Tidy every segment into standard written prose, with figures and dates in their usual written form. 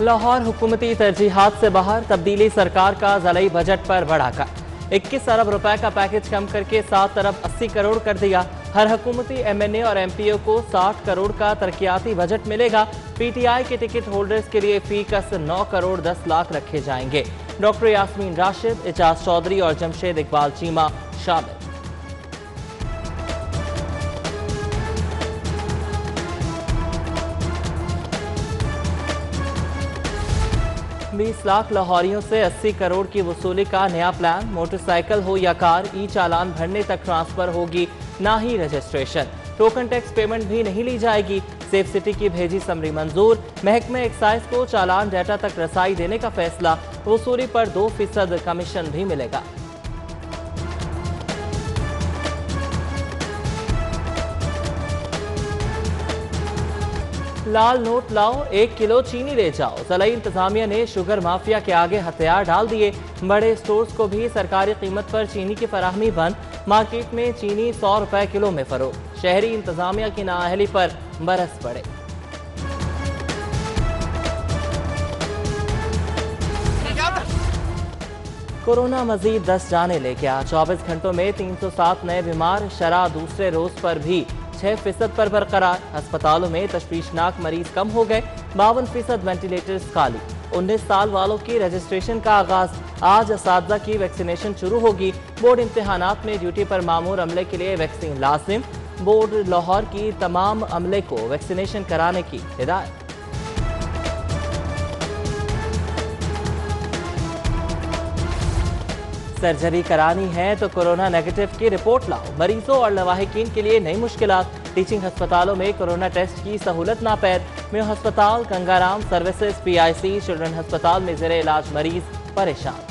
लाहौर हुकूमती तरजीहात से बाहर, तब्दीली सरकार का ज़लई बजट पर बढ़ाकर 21 अरब रुपए का पैकेज कम करके 7 अरब 80 करोड़ कर दिया। हर हुकूमती MNA और MPO को 60 करोड़ का तरक्याती बजट मिलेगा। PTI के टिकट होल्डर्स के लिए फीकस 9 करोड़ 10 लाख रखे जाएंगे। डॉक्टर यास्मीन राशिद, एजाज चौधरी और जमशेद इकबाल चीमा शामिल। 20 लाख लाहौरियों से 80 करोड़ की वसूली का नया प्लान। मोटरसाइकिल हो या कार, ई चालान भरने तक ट्रांसफर होगी, ना ही रजिस्ट्रेशन। टोकन टैक्स पेमेंट भी नहीं ली जाएगी। सेफ सिटी की भेजी समरी मंजूर। महकमे एक्साइज को चालान डाटा तक रसाई देने का फैसला। वसूली पर 2% कमीशन भी मिलेगा। लाल नोट लाओ, 1 किलो चीनी ले जाओ। ज़िलाई इंतजामिया ने शुगर माफिया के आगे हथियार डाल दिए। बड़े स्टोर्स को भी सरकारी कीमत पर चीनी की फराहमी बंद। मार्केट में चीनी 100 रुपए किलो में फरोख्त। शहरी इंतजामिया की नाअहली पर बरस पड़े। कोरोना मजीद 10 जाने ले गया। 24 घंटों में 307 नए बीमार। शरह दूसरे रोज पर भी 6% पर बरकरार। अस्पतालों में तशवीशनाक मरीज कम हो गए। 52% वेंटिलेटर्स खाली। 19 साल वालों की रजिस्ट्रेशन का आगाज। आज असातिज़ा की वैक्सीनेशन शुरू होगी। बोर्ड इम्तिहानात में ड्यूटी पर मामूर अमले के लिए वैक्सीन लाजिम। बोर्ड लाहौर की तमाम अमले को वैक्सीनेशन कराने की हिदायत। सर्जरी करानी है तो कोरोना नेगेटिव की रिपोर्ट लाओ। मरीजों और लवाहिकीन के लिए नई मुश्किलात। टीचिंग अस्पतालों में कोरोना टेस्ट की सहूलत नापैद। मेयो अस्पताल, गंगाराम सर्विसेज, PIC, चिल्ड्रन अस्पताल में ज़ेरे इलाज मरीज परेशान।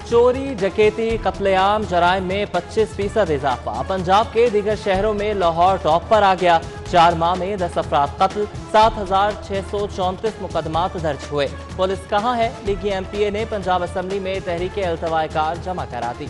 चोरी, डकैती, कत्लेआम जराइम में 25% इजाफा। पंजाब के दीगर शहरों में लाहौर टॉप पर आ गया। 4 माह में 10 अफराद कत्ल। 7634 मुकदमात दर्ज हुए। पुलिस कहाँ है? लीगी MPA ने पंजाब असम्बली में तहरीक अल्तवाकार जमा करा दी।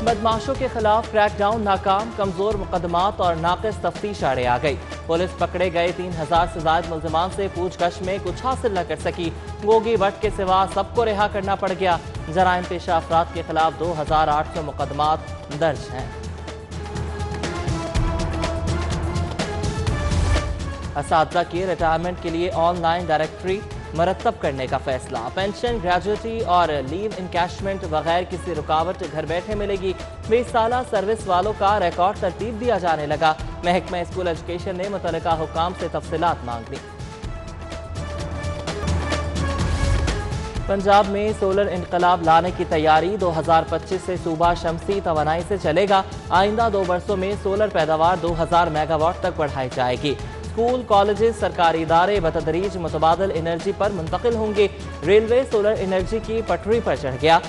बदमाशों के खिलाफ क्रैकडाउन नाकाम। कमजोर मुकदमात और नाकिस तफ्तीश आड़े आ गई। पुलिस पकड़े गए 3000 से ज्यादा मुल्जिमान से पूछगछ में कुछ हासिल न कर सकी। गोगी भट्ट के सिवा सबको रिहा करना पड़ गया। जराइम पेशा अफराद के खिलाफ 2800 मुकदमात दर्ज हैं। असातिज़ा की रिटायरमेंट के लिए ऑनलाइन डायरेक्टरी मरतब करने का फैसला। पेंशन, ग्रेजुएटी और लीव इनकैशमेंट बगैर किसी रुकावट घर बैठे मिलेगी। 20 साल सर्विस वालों का रिकॉर्ड तरतीब दिया जाने लगा। महकमा स्कूल एजुकेशन ने मुतल्लिका हुकाम से तफसीलात मांग ली। पंजाब में सोलर इनकलाब लाने की तैयारी। 2025 से सूबा शमसी तवानाई से चलेगा। आइंदा 2 बरसों में सोलर पैदावार 2000 मेगावाट तक बढ़ाई जाएगी। स्कूल, कॉलेजेस, सरकारी इदारे बतदरीज मुतबादल एनर्जी पर मुंतकिल होंगे। रेलवे सोलर एनर्जी की पटरी पर चढ़ गया।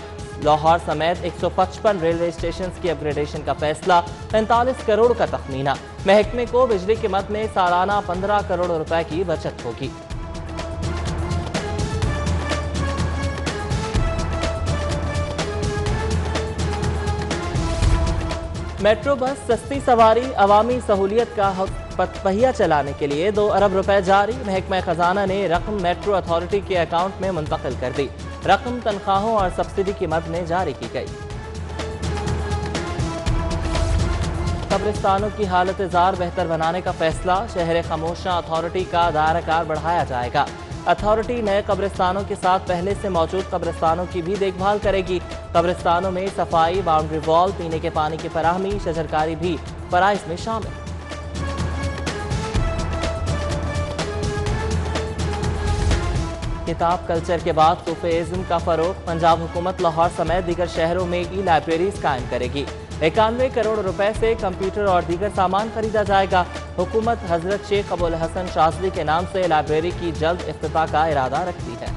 लाहौर समेत 155 रेलवे स्टेशन की अपग्रेडेशन का फैसला। 45 करोड़ का तखमीना। महकमे को बिजली की मद में सालाना 15 करोड़ रुपए की बचत होगी। मेट्रो बस सस्ती सवारी, अवामी सहूलियत का पहिया चलाने के लिए 2 अरब रुपए जारी। महकमा खजाना ने रकम मेट्रो अथॉरिटी के अकाउंट में मुंतकिल कर दी। रकम तनख्वाहों और सब्सिडी की मद में जारी की गई। कब्रिस्तानों की हालत जार बेहतर बनाने का फैसला। शहर खामोशा अथॉरिटी का दायरा बढ़ाया जाएगा। अथॉरिटी नए कब्रिस्तानों के साथ पहले से मौजूद कब्रिस्तानों की भी देखभाल करेगी। कब्रिस्तानों में सफाई, बाउंड्री वॉल, पीने के पानी की फराहमी, शजरकारी भी फराइज में शामिल। किताब कल्चर के बाद सूफीज़्म का फरोग। पंजाब हुकूमत लाहौर समेत दीगर शहरों में ई लाइब्रेरीज कायम करेगी। 91 करोड़ रुपए से कंप्यूटर और दीगर सामान खरीदा जाएगा। हुकूमत हजरत शेख अबुल हसन शाज़ली के नाम से लाइब्रेरी की जल्द इफ्तिताह का इरादा रखती है।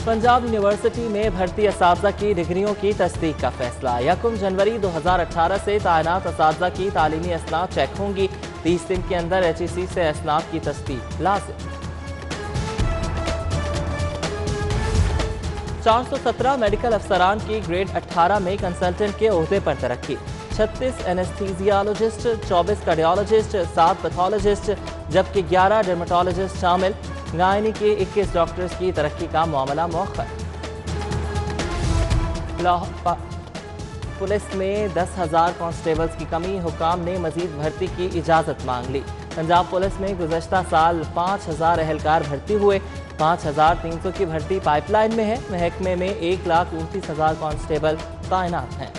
पंजाब यूनिवर्सिटी में भर्ती असातिज़ा की डिग्रियों की तस्दीक का फैसला। 1 जनवरी 2018 से तैनात असातिज़ा की तालीमी असनाद चेक होंगी। 30 दिन के अंदर HEC से असनाद की तस्दीक लाजिम। 417 मेडिकल अफसरान की ग्रेड 18 में कंसल्टेंट के ओहदे पर तरक्की। 36 एनेस्थीसियोलॉजिस्ट, 24 कार्डियोलॉजिस्ट, 7 पैथोलॉजिस्ट जबकि 11 डर्मेटोलॉजिस्ट शामिल। गायनी के 21 डॉक्टर्स की तरक्की का मामला मौखर। पुलिस में 10,000 कांस्टेबल्स की कमी, हुकाम ने मजीद भर्ती की इजाज़त मांग ली। पंजाब पुलिस में गुज़श्ता साल 5,000 एहलकार भर्ती हुए। 5,300 की भर्ती पाइपलाइन में है। महकमे में 1,29,000 कांस्टेबल तैनात हैं।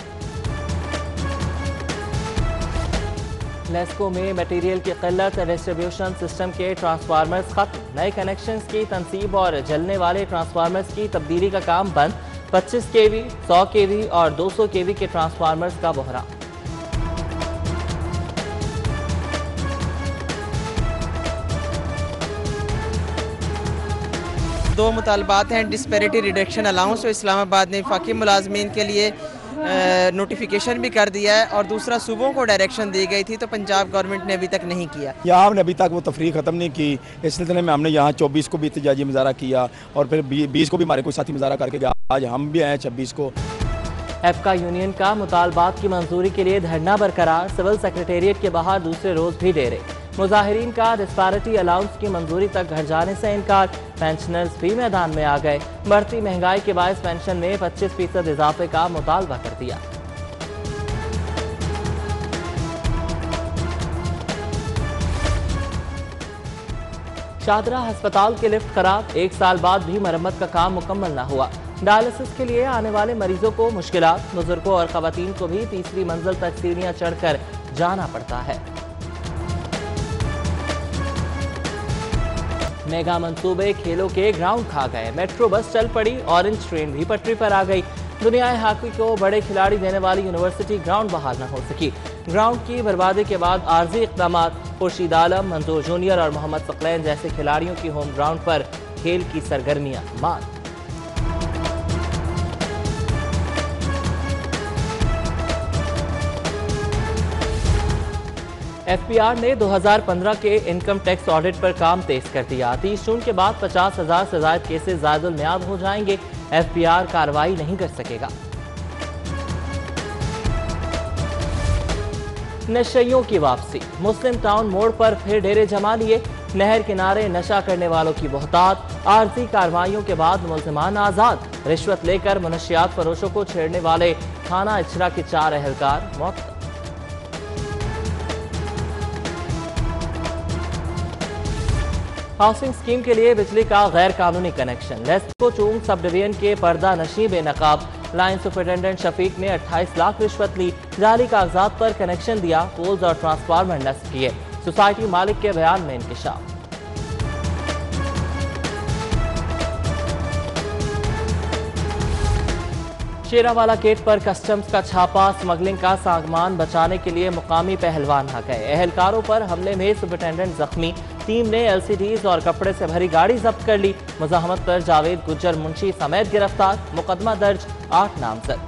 लेस्को में मटेरियल की किल्लत, डिस्ट्रीब्यूशन सिस्टम के ट्रांसफार्मर्स खत्म। नए कनेक्शंस की तनसीब और जलने वाले ट्रांसफार्मर्स की तब्दीली का काम बंद। 25 केवी, 100 केवी और 200 केवी के ट्रांसफार्मर्स का बहरान। दो मुतालबात हैं, डिस्पैरिटी रिडक्शन अलाउंस, तो इस्लामाबाद ने वफाकी मुलाजमीन के लिए नोटिफिकेशन भी कर दिया है, और दूसरा सूबों को डायरेक्शन दी गई थी तो पंजाब गवर्नमेंट ने अभी तक नहीं किया। यहाँ हमने अभी तक वो तफरीक ख़त्म नहीं की। इस सिलसिले में हमने यहाँ 24 को भी एहतजाजी मुजाहरा किया और फिर 20 को भी हमारे कोई साथी मुजाहरा करके गया। आज हम भी आए 26 को। एफका यूनियन का मुतालबात की मंजूरी के लिए धरना बरकरार। सिविल सेक्रेटेरिएट के बाहर दूसरे रोज भी डेरे। मुजाहिरीन का डिस्पैरिटी अलाउंस की मंजूरी तक घर जाने से इनकार। पेंशनर्स भी मैदान में आ गए। बढ़ती महंगाई के बायस पेंशन में 25% इजाफे का मुतालबा कर दिया। शादरा अस्पताल के लिफ्ट खराब, 1 साल बाद भी मरम्मत का काम मुकम्मल न हुआ। डायलिसिस के लिए आने वाले मरीजों को मुश्किलात। बुजुर्गों और खवातीन को भी तीसरी मंजिल तक सीढ़ियां चढ़कर जाना पड़ता है। मेगा मंसूबे खेलों के ग्राउंड खा गए। मेट्रो बस चल पड़ी, ऑरेंज ट्रेन भी पटरी पर आ गई। दुनियाई हॉकी को बड़े खिलाड़ी देने वाली यूनिवर्सिटी ग्राउंड बहाल न हो सकी। ग्राउंड की बर्बादी के बाद आर्जी इक़दाम। खुर्शीद आलम, मंजूर जूनियर और मोहम्मद सकलैन जैसे खिलाड़ियों की होम ग्राउंड पर खेल की सरगर्मियां मान। एफपीआर ने 2015 के इनकम टैक्स ऑडिट पर काम तेज कर दिया। 30 जून के बाद 50,000 से ज्यादा केसेस ज़ायदुल मियाद हो जाएंगे। एफपीआर कार्रवाई नहीं कर सकेगा। नशइयों की वापसी। मुस्लिम टाउन मोड़ पर फिर डेरे जमा लिए। नहर किनारे नशा करने वालों की बहुतात। आर्जी कार्रवाइयों के बाद मुल्जिमान आजाद। रिश्वत लेकर मनशियात फरोशों को छेड़ने वाले थाना इचरा के 4 एहलकार मौत। हाउसिंग स्कीम के लिए बिजली का गैर कानूनी कनेक्शन। लेस्को चूंग सब डिवीजन के पर्दा नशी बेनकाब। लाइन सुपरिटेंडेंट शफीक ने 28 लाख रिश्वत ली। जाली कागजात पर कनेक्शन दिया। पोल्स और ट्रांसफार्मर नस्ब किए। सोसाइटी मालिक के बयान में इंकिशाफ। शेरावाला गेट पर कस्टम्स का छापा। स्मगलिंग का सामान बचाने के लिए मुकामी पहलवान आ गए। एहलकारों पर हमले में सुपरिटेंडेंट जख्मी। टीम ने एलसीडीज और कपड़े से भरी गाड़ी जब्त कर ली। मुजाहमत पर जावेद गुज्जर मुंशी समेत गिरफ्तार। मुकदमा दर्ज, 8 नामजद।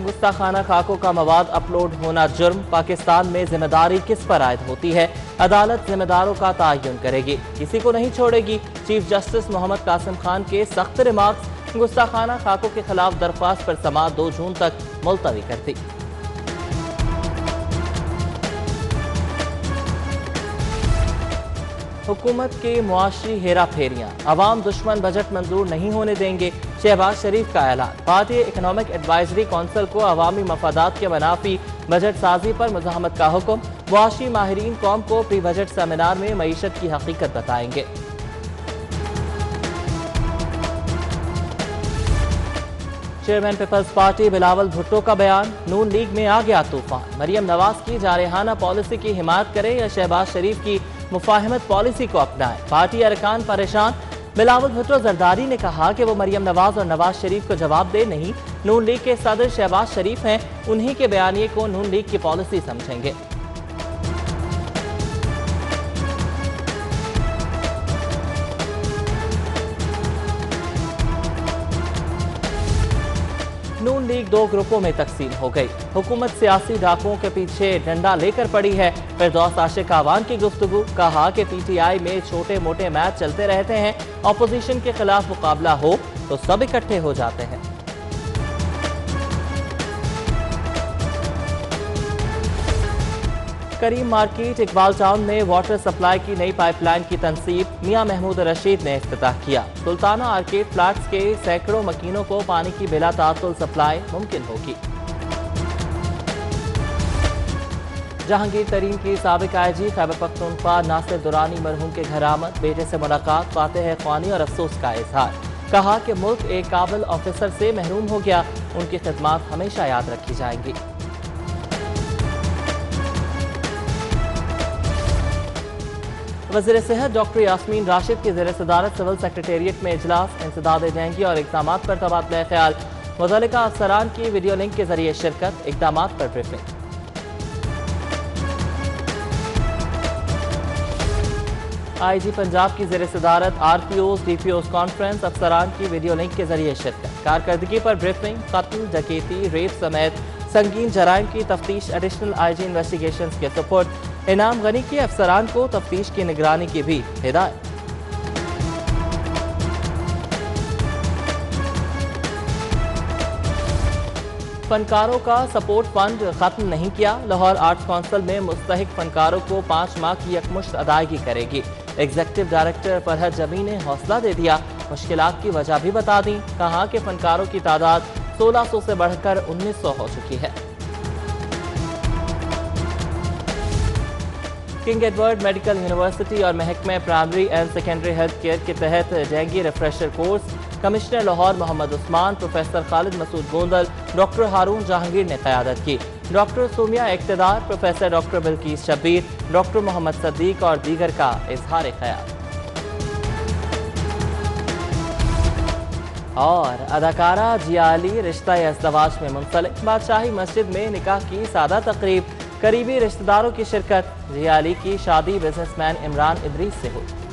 गुस्ताखाना खाकों का मवाद अपलोड होना जुर्म। पाकिस्तान में जिम्मेदारी किस पर आयद होती है? अदालत जिम्मेदारों का तयन करेगी, किसी को नहीं छोड़ेगी। चीफ जस्टिस मोहम्मद कासिम खान के सख्त रिमार्क्स। गुस्ताखाना खाकों के खिलाफ दरख्वास्त पर समाअत 2 जून तक मुलतवी कर दी। हुकूमत के मुआशी हेरा फेरियां। अवाम दुश्मन बजट मंजूर नहीं होने देंगे। शहबाज शरीफ का ऐलान। पार्टी इकनॉमिक एडवाइजरी कौंसिल को अवामी मफादात के मनाफी बजट साजी पर मुजाहमत का हुक्म। मुआशी माहिरीन कौम को प्री बजट सेमिनार में मईशत की हकीकत बताएंगे। Chairman peoples party Bilawal Bhutto का बयान। नून लीग में आ गया तूफान। मरियम नवाज की जारहाना पॉलिसी की हिमायत करे या शहबाज शरीफ की मुफाहमत पॉलिसी को अपनाए। पार्टी अरकान परेशान। बिलावल भुट्टो जरदारी ने कहा कि वो मरियम नवाज और नवाज शरीफ को जवाब दे नहीं। नून लीग के सदर शहबाज शरीफ हैं, उन्हीं के बयानिए को नून लीग की पॉलिसी समझेंगे। नून लीग 2 ग्रुपों में तकसीम हो गई। हुकूमत सियासी डाकुओं के पीछे डंडा लेकर पड़ी है। फिरदौस आशिक आवान की गुफ्तगू, कहा कि पीटीआई में छोटे मोटे मैच चलते रहते हैं, अपोजिशन के खिलाफ मुकाबला हो तो सब इकट्ठे हो जाते हैं। करीम मार्केट इकबाल टाउन में वाटर सप्लाई की नई पाइपलाइन की तनसीब मियां महमूद रशीद ने इफ्तिताह किया। सुल्ताना आर्केड फ्लैट्स के सैकड़ों मकीनों को पानी की बिला तातुल सप्लाई मुमकिन होगी। जहांगीर तरीन की साबिक आईजी खैबर पख्तूनख्वा नासिर दुरानी मरहूम के घर आमद, बेटे से मुलाकात, फातेह ख्वानी और अफसोस का इजहार। कहा कि मुल्क एक काबिल ऑफिसर से महरूम हो गया, उनकी खिदमत हमेशा याद रखी जाएंगी। वज़ीर सेहत डॉक्टर यास्मीन राशिद की ज़ेर सदारत सिविल सेक्रेटेरिएट में इजलास, इंसदाद डेंगू और इक़दाम पर तबादला ख्याल, मुतल्लिका अफसरान की वीडियो लिंक के जरिए शिरकत, इक़दाम पर ब्रीफिंग। आईजी पंजाब की ज़ेर सदारत आरपीओज डीपीओज कॉन्फ्रेंस, अफसरान की वीडियो लिंक के जरिए शिरकत, कारकर्दगी पर ब्रीफिंग, कत्ल, डकैती, रेप समेत संगीन जराइम की तफ्तीश एडिशनल आईजी इन्वेस्टिगेशन के सपोर्ट। इनाम गनी के अफसरान को तफ्तीश की निगरानी की भी हिदायत। फनकारों का सपोर्ट फंड खत्म नहीं किया, लाहौर आर्ट्स काउंसिल में मुस्तहिक फनकारों को 5 माह की यकमुश्त अदायगी करेगी। एग्जीक्यूटिव डायरेक्टर फरहद जमी ने हौसला दे दिया, मुश्किलात की वजह भी बता दी। कहा कि फनकारों की तादाद 1600 से बढ़कर 1900 हो चुकी है। किंग एडवर्ड मेडिकल यूनिवर्सिटी और महकमे primary and secondary health care के तहत dengue refresher course, commissioner Lahore Mohammad Usman, professor Khalid Masood Gondal, doctor Haroon Jahangir ने क़यादत की। Doctor Somia Iqtidar, professor doctor Bilquis Shabbir, doctor Mohammad Siddique और दीगर का इजहार ख्याल। और अदाकारा जिया अली रिश्ता अज़दवाज में मुंसलिक, बादशाही मस्जिद में निकाह की सादा तकरीब, करीबी रिश्तेदारों की शिरकत। जिया अली की शादी बिजनेसमैन इमरान इदरीस से हुई।